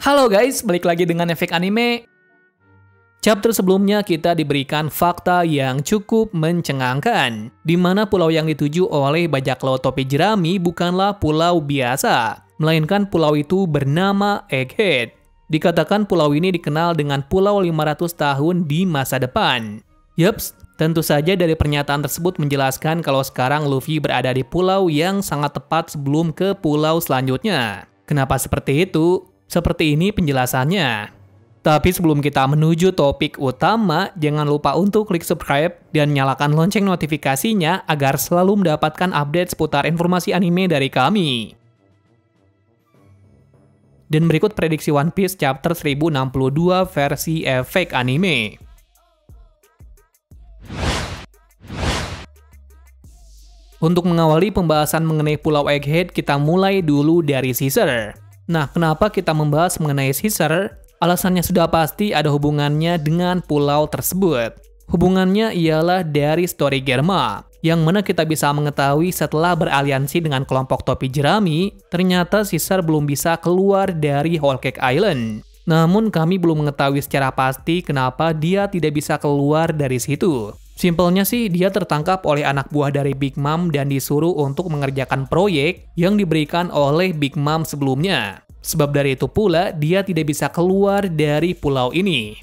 Halo guys, balik lagi dengan Efek Anime. Chapter sebelumnya kita diberikan fakta yang cukup mencengangkan, di mana pulau yang dituju oleh bajak laut topi jerami bukanlah pulau biasa, melainkan pulau itu bernama Egghead. Dikatakan pulau ini dikenal dengan pulau 500 tahun di masa depan. Yups, tentu saja dari pernyataan tersebut menjelaskan kalau sekarang Luffy berada di pulau yang sangat tepat sebelum ke pulau selanjutnya. Kenapa seperti itu? Seperti ini penjelasannya. Tapi sebelum kita menuju topik utama, jangan lupa untuk klik subscribe dan nyalakan lonceng notifikasinya agar selalu mendapatkan update seputar informasi anime dari kami. Dan berikut prediksi One Piece chapter 1062 versi Efek Anime. Untuk mengawali pembahasan mengenai Pulau Egghead, kita mulai dulu dari Caesar. Nah, kenapa kita membahas mengenai Caesar? Alasannya sudah pasti ada hubungannya dengan pulau tersebut. Hubungannya ialah dari story Germa, yang mana kita bisa mengetahui setelah beraliansi dengan kelompok topi jerami, ternyata Caesar belum bisa keluar dari Whole Cake Island. Namun kami belum mengetahui secara pasti kenapa dia tidak bisa keluar dari situ. Simpelnya sih dia tertangkap oleh anak buah dari Big Mom dan disuruh untuk mengerjakan proyek yang diberikan oleh Big Mom sebelumnya. Sebab dari itu pula, dia tidak bisa keluar dari pulau ini.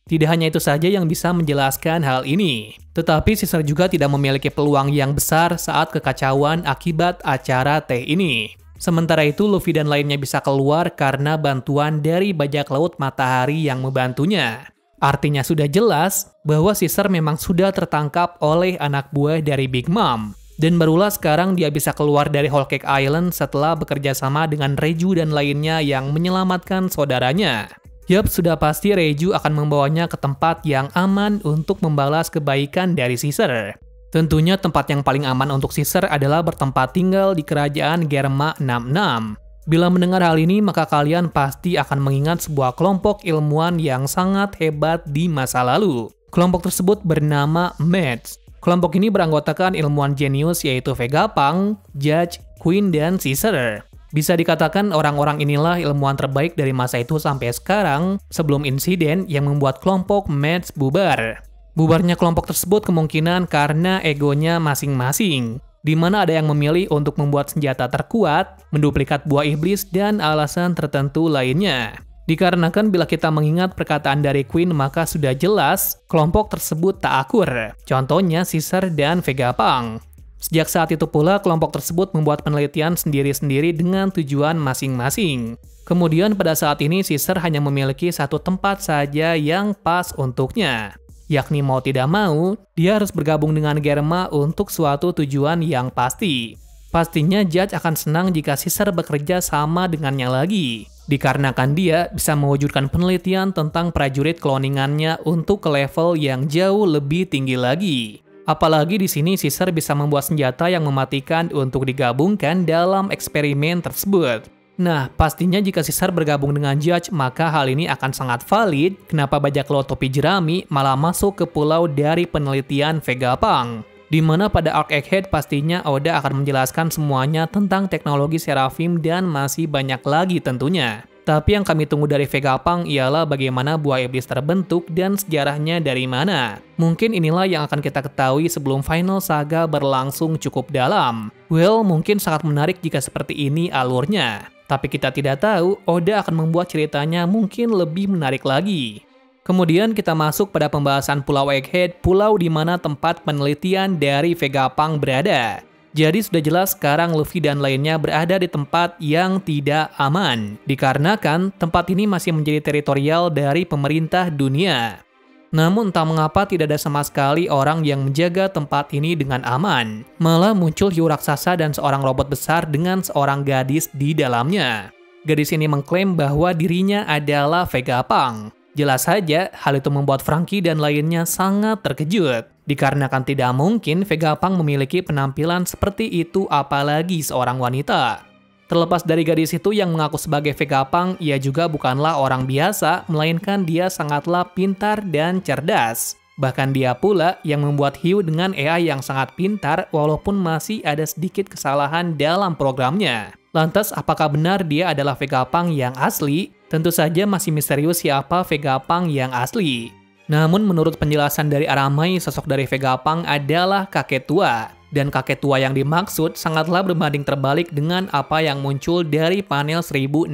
Tidak hanya itu saja yang bisa menjelaskan hal ini, tetapi Caesar juga tidak memiliki peluang yang besar saat kekacauan akibat acara teh ini. Sementara itu, Luffy dan lainnya bisa keluar karena bantuan dari bajak laut matahari yang membantunya. Artinya sudah jelas bahwa Caesar memang sudah tertangkap oleh anak buah dari Big Mom. Dan barulah sekarang dia bisa keluar dari Whole Cake Island setelah bekerja sama dengan Reju dan lainnya yang menyelamatkan saudaranya. Yup, sudah pasti Reju akan membawanya ke tempat yang aman untuk membalas kebaikan dari Caesar. Tentunya tempat yang paling aman untuk Caesar adalah bertempat tinggal di kerajaan Germa 66. Bila mendengar hal ini, maka kalian pasti akan mengingat sebuah kelompok ilmuwan yang sangat hebat di masa lalu. Kelompok tersebut bernama Mets. Kelompok ini beranggotakan ilmuwan jenius yaitu Vegapunk, Judge, Queen, dan Caesar. Bisa dikatakan orang-orang inilah ilmuwan terbaik dari masa itu sampai sekarang sebelum insiden yang membuat kelompok Mets bubar. Bubarnya kelompok tersebut kemungkinan karena egonya masing-masing, di mana ada yang memilih untuk membuat senjata terkuat, menduplikat buah iblis, dan alasan tertentu lainnya. Dikarenakan bila kita mengingat perkataan dari Queen maka sudah jelas kelompok tersebut tak akur. Contohnya Caesar dan Vegapunk. Sejak saat itu pula kelompok tersebut membuat penelitian sendiri-sendiri dengan tujuan masing-masing. Kemudian pada saat ini Caesar hanya memiliki satu tempat saja yang pas untuknya. Yakni mau tidak mau, dia harus bergabung dengan Germa untuk suatu tujuan yang pasti. Pastinya Judge akan senang jika Caesar bekerja sama dengannya lagi. Dikarenakan dia bisa mewujudkan penelitian tentang prajurit kloningannya untuk ke level yang jauh lebih tinggi lagi. Apalagi di sini Caesar bisa membuat senjata yang mematikan untuk digabungkan dalam eksperimen tersebut. Nah, pastinya jika Caesar bergabung dengan Judge, maka hal ini akan sangat valid kenapa bajak laut topi jerami malah masuk ke pulau dari penelitian Vegapunk. Di mana pada arc Egghead pastinya Oda akan menjelaskan semuanya tentang teknologi Seraphim dan masih banyak lagi tentunya. Tapi yang kami tunggu dari Vegapunk ialah bagaimana buah iblis terbentuk dan sejarahnya dari mana. Mungkin inilah yang akan kita ketahui sebelum final saga berlangsung cukup dalam. Well, mungkin sangat menarik jika seperti ini alurnya. Tapi kita tidak tahu, Oda akan membuat ceritanya mungkin lebih menarik lagi. Kemudian kita masuk pada pembahasan Pulau Egghead, pulau di mana tempat penelitian dari Vegapunk berada. Jadi sudah jelas sekarang Luffy dan lainnya berada di tempat yang tidak aman, dikarenakan tempat ini masih menjadi teritorial dari pemerintah dunia. Namun entah mengapa tidak ada sama sekali orang yang menjaga tempat ini dengan aman. Malah muncul hiu raksasa dan seorang robot besar dengan seorang gadis di dalamnya. Gadis ini mengklaim bahwa dirinya adalah Vegapunk. Jelas saja, hal itu membuat Franky dan lainnya sangat terkejut. Dikarenakan tidak mungkin Vegapunk memiliki penampilan seperti itu apalagi seorang wanita. Terlepas dari gadis itu yang mengaku sebagai Vegapunk, ia juga bukanlah orang biasa, melainkan dia sangatlah pintar dan cerdas. Bahkan dia pula yang membuat hiu dengan AI yang sangat pintar walaupun masih ada sedikit kesalahan dalam programnya. Lantas apakah benar dia adalah Vegapunk yang asli? Tentu saja masih misterius siapa Vegapunk yang asli. Namun menurut penjelasan dari Aramai, sosok dari Vegapunk adalah kakek tua. Dan kakek tua yang dimaksud sangatlah berbanding terbalik dengan apa yang muncul dari panel 1061.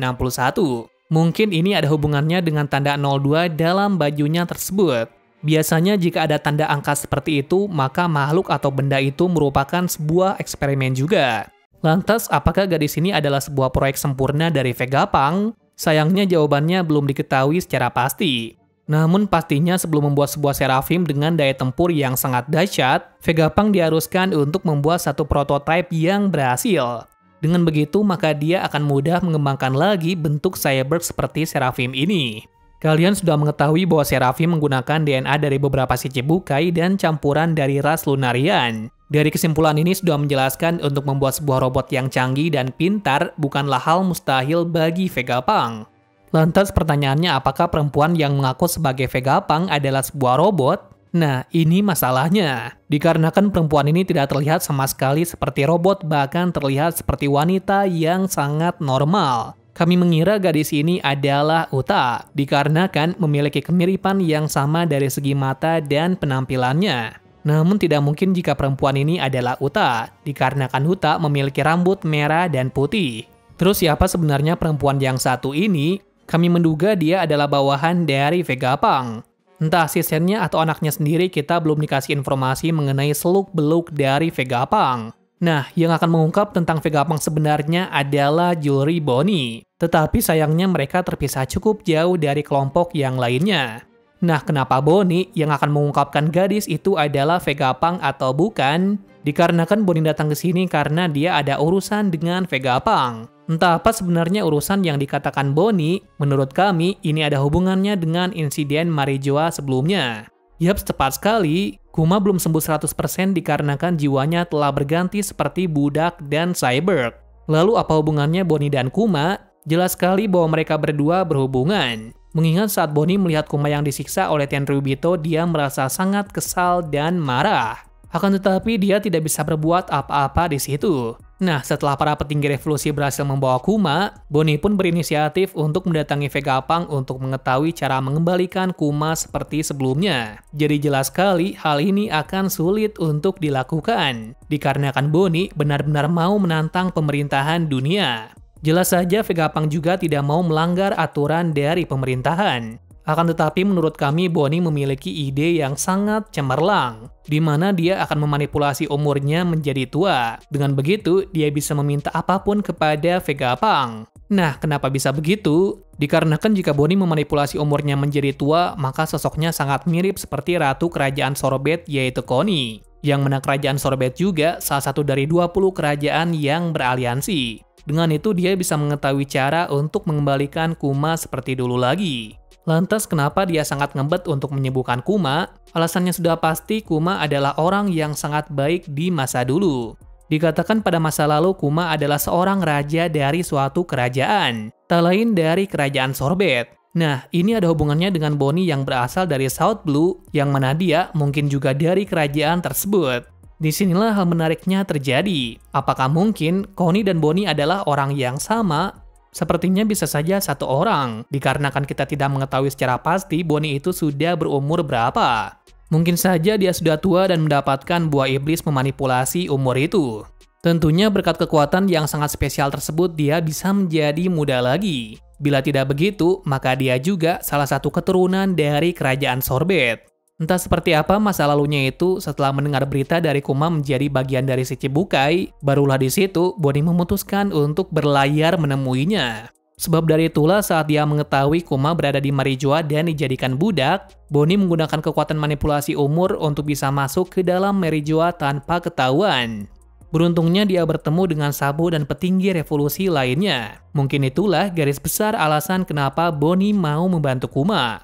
Mungkin ini ada hubungannya dengan tanda 02 dalam bajunya tersebut. Biasanya jika ada tanda angka seperti itu, maka makhluk atau benda itu merupakan sebuah eksperimen juga. Lantas, apakah gadis ini adalah sebuah proyek sempurna dari Vegapunk? Sayangnya jawabannya belum diketahui secara pasti. Namun pastinya sebelum membuat sebuah Seraphim dengan daya tempur yang sangat dahsyat, Vegapunk diharuskan untuk membuat satu prototipe yang berhasil. Dengan begitu, maka dia akan mudah mengembangkan lagi bentuk Cyberg seperti Seraphim ini. Kalian sudah mengetahui bahwa Seraphim menggunakan DNA dari beberapa Shichibukai dan campuran dari ras Lunarian. Dari kesimpulan ini sudah menjelaskan untuk membuat sebuah robot yang canggih dan pintar bukanlah hal mustahil bagi Vegapunk. Lantas pertanyaannya, apakah perempuan yang mengaku sebagai Vegapunk adalah sebuah robot? Nah, ini masalahnya. Dikarenakan perempuan ini tidak terlihat sama sekali seperti robot, bahkan terlihat seperti wanita yang sangat normal. Kami mengira gadis ini adalah Uta, dikarenakan memiliki kemiripan yang sama dari segi mata dan penampilannya. Namun tidak mungkin jika perempuan ini adalah Uta, dikarenakan Uta memiliki rambut merah dan putih. Terus siapa sebenarnya perempuan yang satu ini? Kami menduga dia adalah bawahan dari Vegapunk. Entah asistennya atau anaknya sendiri, kita belum dikasih informasi mengenai seluk-beluk dari Vegapunk. Nah, yang akan mengungkap tentang Vegapunk sebenarnya adalah Jewelry Bonnie. Tetapi sayangnya mereka terpisah cukup jauh dari kelompok yang lainnya. Nah, kenapa Bonnie yang akan mengungkapkan gadis itu adalah Vegapunk atau bukan? Dikarenakan Bonnie datang ke sini karena dia ada urusan dengan Vegapunk. Entah apa sebenarnya urusan yang dikatakan Bonnie, menurut kami ini ada hubungannya dengan insiden Marijoa sebelumnya. Yaps, tepat sekali. Kuma belum sembuh 100% dikarenakan jiwanya telah berganti seperti budak dan cyborg. Lalu apa hubungannya Bonnie dan Kuma? Jelas sekali bahwa mereka berdua berhubungan. Mengingat saat Bonnie melihat Kuma yang disiksa oleh Tenryubito, dia merasa sangat kesal dan marah. Akan tetapi dia tidak bisa berbuat apa-apa di situ. Nah, setelah para petinggi revolusi berhasil membawa Kuma, Bonnie pun berinisiatif untuk mendatangi Vegapunk untuk mengetahui cara mengembalikan Kuma seperti sebelumnya. Jadi jelas sekali hal ini akan sulit untuk dilakukan, dikarenakan Bonnie benar-benar mau menantang pemerintahan dunia. Jelas saja Vegapunk juga tidak mau melanggar aturan dari pemerintahan. Akan tetapi menurut kami Bonnie memiliki ide yang sangat cemerlang, di mana dia akan memanipulasi umurnya menjadi tua. Dengan begitu, dia bisa meminta apapun kepada Vegapunk. Nah, kenapa bisa begitu? Dikarenakan jika Bonnie memanipulasi umurnya menjadi tua, maka sosoknya sangat mirip seperti Ratu Kerajaan Sorbet yaitu Connie. Yang menang Kerajaan Sorbet juga salah satu dari 20 kerajaan yang beraliansi. Dengan itu dia bisa mengetahui cara untuk mengembalikan Kuma seperti dulu lagi. Lantas kenapa dia sangat ngebet untuk menyembuhkan Kuma? Alasannya sudah pasti Kuma adalah orang yang sangat baik di masa dulu. Dikatakan pada masa lalu Kuma adalah seorang raja dari suatu kerajaan, tak lain dari Kerajaan Sorbet. Nah, ini ada hubungannya dengan Bonnie yang berasal dari South Blue, yang mana dia mungkin juga dari kerajaan tersebut. Disinilah hal menariknya terjadi. Apakah mungkin Connie dan Bonnie adalah orang yang sama? Sepertinya bisa saja satu orang, dikarenakan kita tidak mengetahui secara pasti Bonnie itu sudah berumur berapa. Mungkin saja dia sudah tua dan mendapatkan buah iblis memanipulasi umur itu. Tentunya berkat kekuatan yang sangat spesial tersebut dia bisa menjadi muda lagi. Bila tidak begitu, maka dia juga salah satu keturunan dari Kerajaan Sorbet. Entah seperti apa masa lalunya itu, setelah mendengar berita dari Kuma menjadi bagian dari Shichibukai, barulah di situ Bonnie memutuskan untuk berlayar menemuinya. Sebab dari itulah saat dia mengetahui Kuma berada di Marijoa dan dijadikan budak, Bonnie menggunakan kekuatan manipulasi umur untuk bisa masuk ke dalam Marijoa tanpa ketahuan. Beruntungnya dia bertemu dengan Sabo dan petinggi revolusi lainnya. Mungkin itulah garis besar alasan kenapa Bonnie mau membantu Kuma.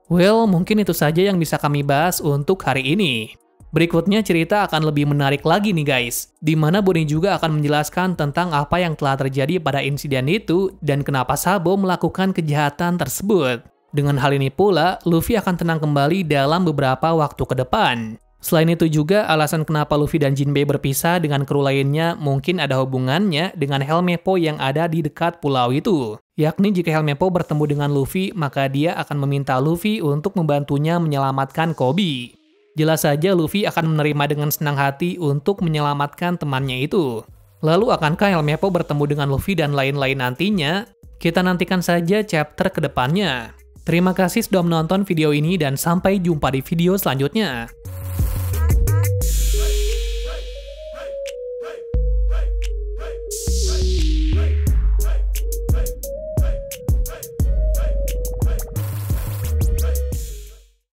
Well, mungkin itu saja yang bisa kami bahas untuk hari ini. Berikutnya cerita akan lebih menarik lagi nih guys, di mana Bonnie juga akan menjelaskan tentang apa yang telah terjadi pada insiden itu dan kenapa Sabo melakukan kejahatan tersebut. Dengan hal ini pula, Luffy akan tenang kembali dalam beberapa waktu ke depan. Selain itu juga, alasan kenapa Luffy dan Jinbei berpisah dengan kru lainnya mungkin ada hubungannya dengan Helmeppo yang ada di dekat pulau itu. Yakni jika Helmeppo bertemu dengan Luffy, maka dia akan meminta Luffy untuk membantunya menyelamatkan Koby. Jelas saja Luffy akan menerima dengan senang hati untuk menyelamatkan temannya itu. Lalu akankah Helmeppo bertemu dengan Luffy dan lain-lain nantinya? Kita nantikan saja chapter ke depannya. Terima kasih sudah menonton video ini dan sampai jumpa di video selanjutnya.